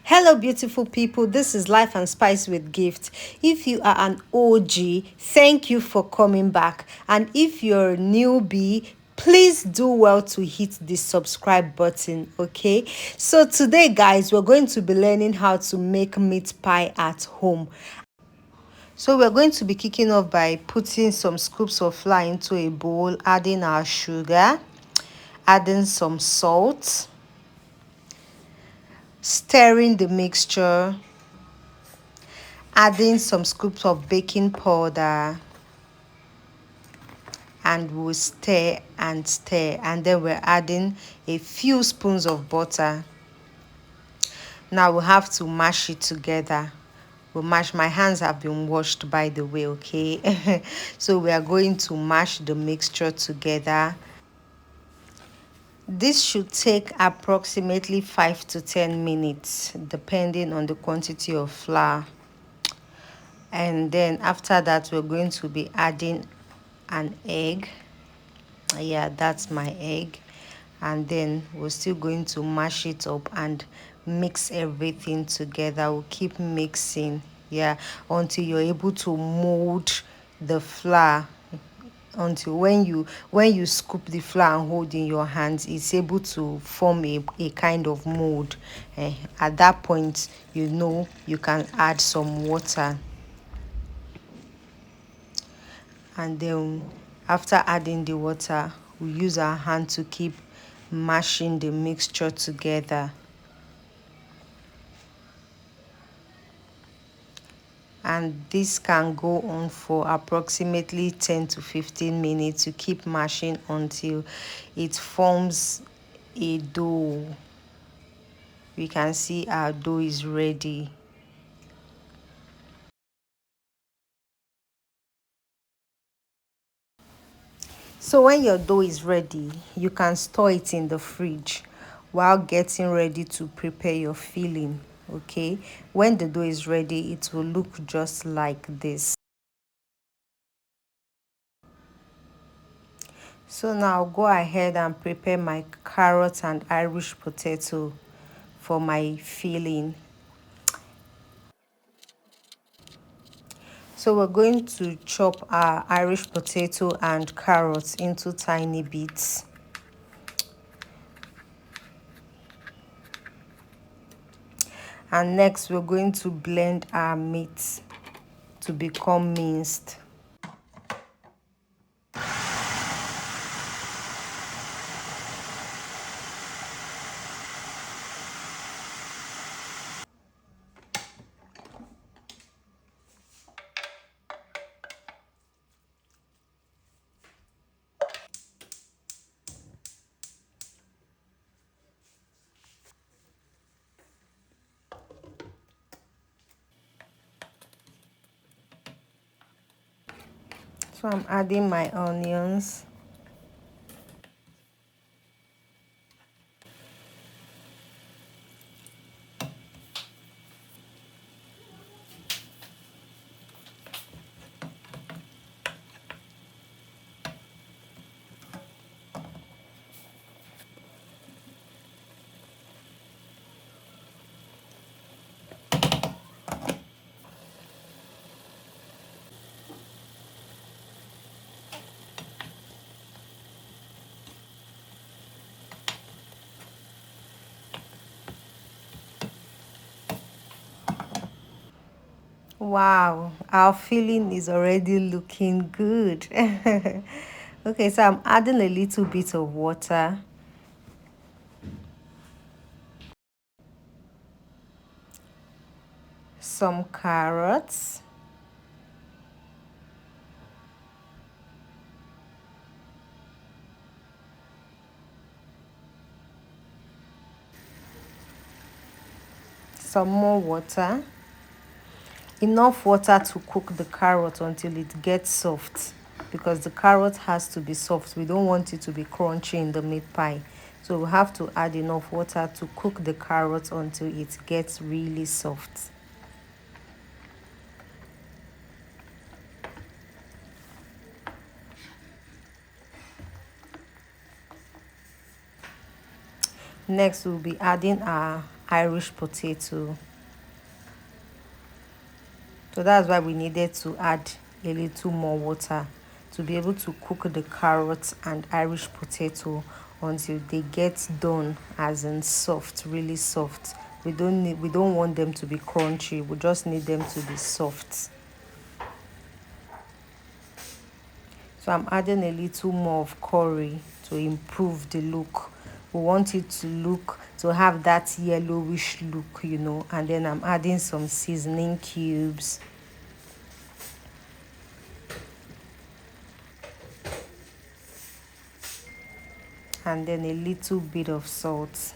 Hello, beautiful people. This is Life and Spice with Gift. If you are an OG, thank you for coming back. And if you're a newbie, please do well to hit the subscribe button, okay? So, today, guys, we're going to be learning how to make meat pie at home. So, we're going to be kicking off by putting some scoops of flour into a bowl, adding our sugar, adding some salt, stirring the mixture, adding some scoops of baking powder, and we'll stir and then we're adding a few spoons of butter. Now we'll have to mash it together. We'll mash. My hands have been washed, by the way, okay? So we are going to mash the mixture together. This should take approximately 5 to 10 minutes depending on the quantity of flour. And then after that, we're going to be adding an egg. Yeah, that's my egg. And then we're still going to mash it up and mix everything together. We'll keep mixing, yeah, until you're able to mold the flour, until when you scoop the flour and hold in your hands, it's able to form a kind of mold. At that point, you know you can add some water. And then after adding the water, we use our hand to keep mashing the mixture together. And this can go on for approximately 10 to 15 minutes. To keep mashing until it forms a dough. We can see our dough is ready. So when your dough is ready, you can store it in the fridge while getting ready to prepare your filling. Okay, when the dough is ready, it will look just like this. So now go ahead and prepare my carrot and Irish potato for my filling. So we're going to chop our Irish potato and carrots into tiny bits. And next we're going to blend our meat to become minced. So I'm adding my onions. Wow, our filling is already looking good. Okay, so I'm adding a little bit of water. Some carrots. Some more water. Enough water to cook the carrot until it gets soft, because the carrot has to be soft. We don't want it to be crunchy in the meat pie. So we have to add enough water to cook the carrot until it gets really soft. Next, we'll be adding our Irish potato. So that's why we needed to add a little more water to be able to cook the carrots and Irish potato until they get done as in soft, really soft. We don't want them to be crunchy. We just need them to be soft. So I'm adding a little more of curry to improve the look. We want it to have that yellowish look, and then I'm adding some seasoning cubes. And then a little bit of salt.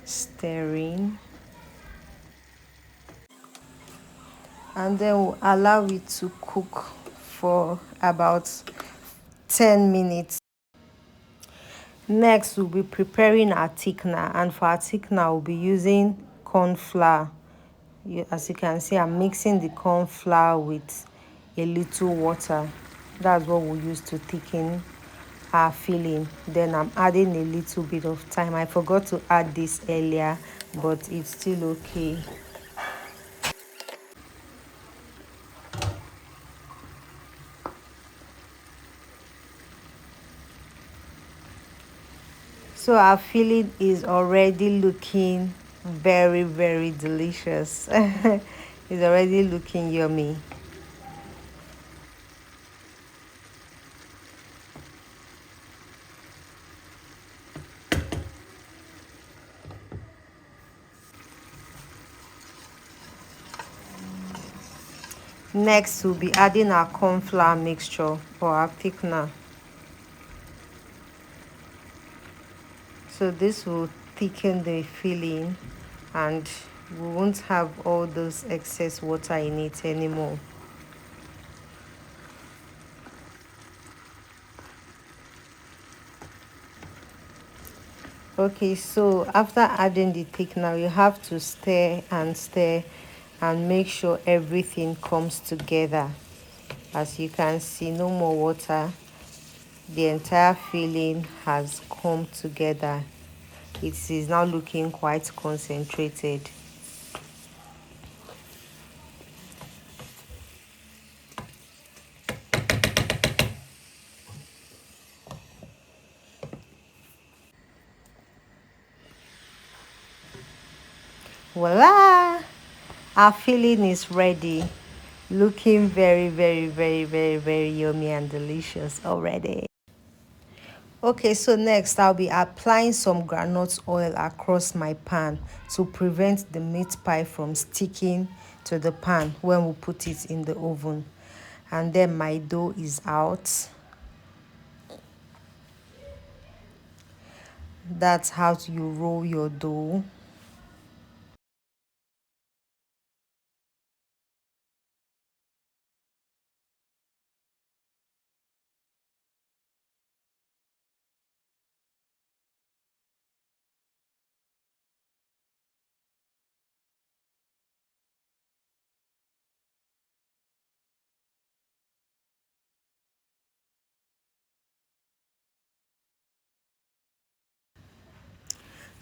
Stirring. And then we'll allow it to cook for about 10 minutes. Next, we'll be preparing our thickener, and for our thickener, we'll be using corn flour. As you can see, I'm mixing the corn flour with a little water. That's what we'll use to thicken our filling. Then I'm adding a little bit of thyme. I forgot to add this earlier, but it's still okay. So our filling is already looking very, very delicious. It's already looking yummy. Next, we'll be adding our corn flour mixture or our thickener. So this will thicken the filling and we won't have all those excess water in it anymore. Okay, so after adding the thickener, you have to stir and make sure everything comes together. As you can see, no more water. The entire filling has come together. It is now looking quite concentrated. Voila! Our filling is ready. Looking very, very, very, very, very yummy and delicious already. Okay, so next I'll be applying some groundnut oil across my pan to prevent the meat pie from sticking to the pan when we put it in the oven. And then my dough is out. That's how you roll your dough.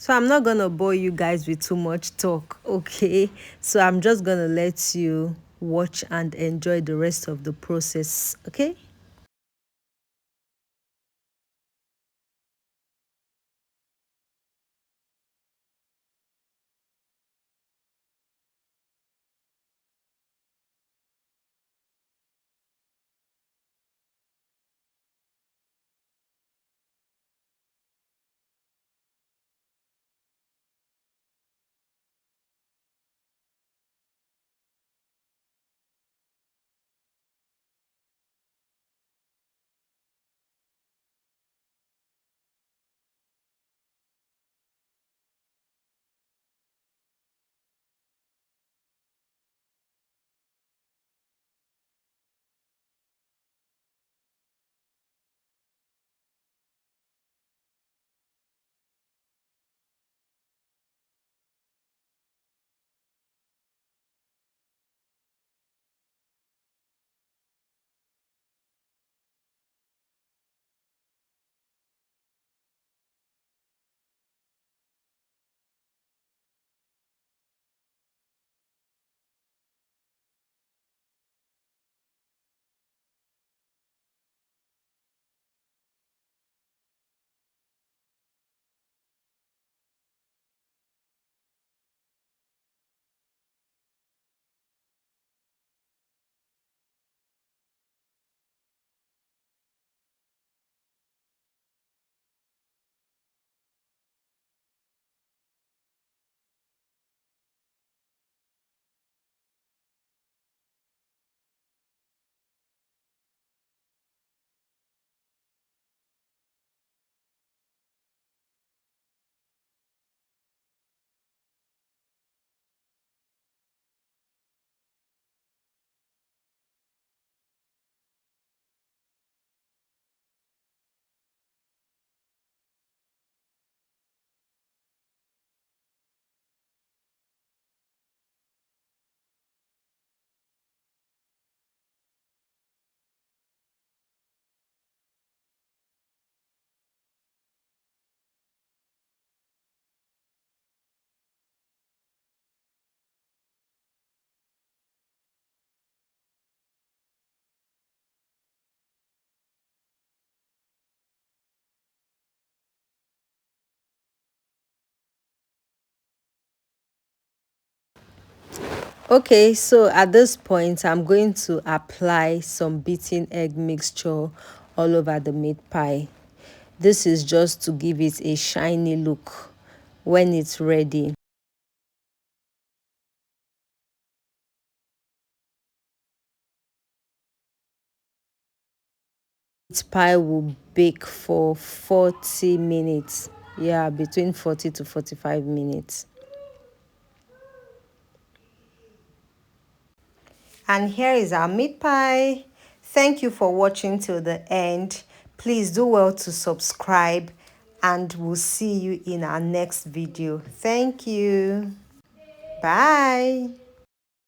So I'm not gonna bore you guys with too much talk, okay? So I'm just gonna let you watch and enjoy the rest of the process, okay? Okay, so at this point, I'm going to apply some beaten egg mixture all over the meat pie. This is just to give it a shiny look when it's ready. Meat pie will bake for 40 minutes. Yeah, between 40 to 45 minutes. And here is our meat pie. Thank you for watching till the end. Please do well to subscribe, and we'll see you in our next video. Thank you. Bye.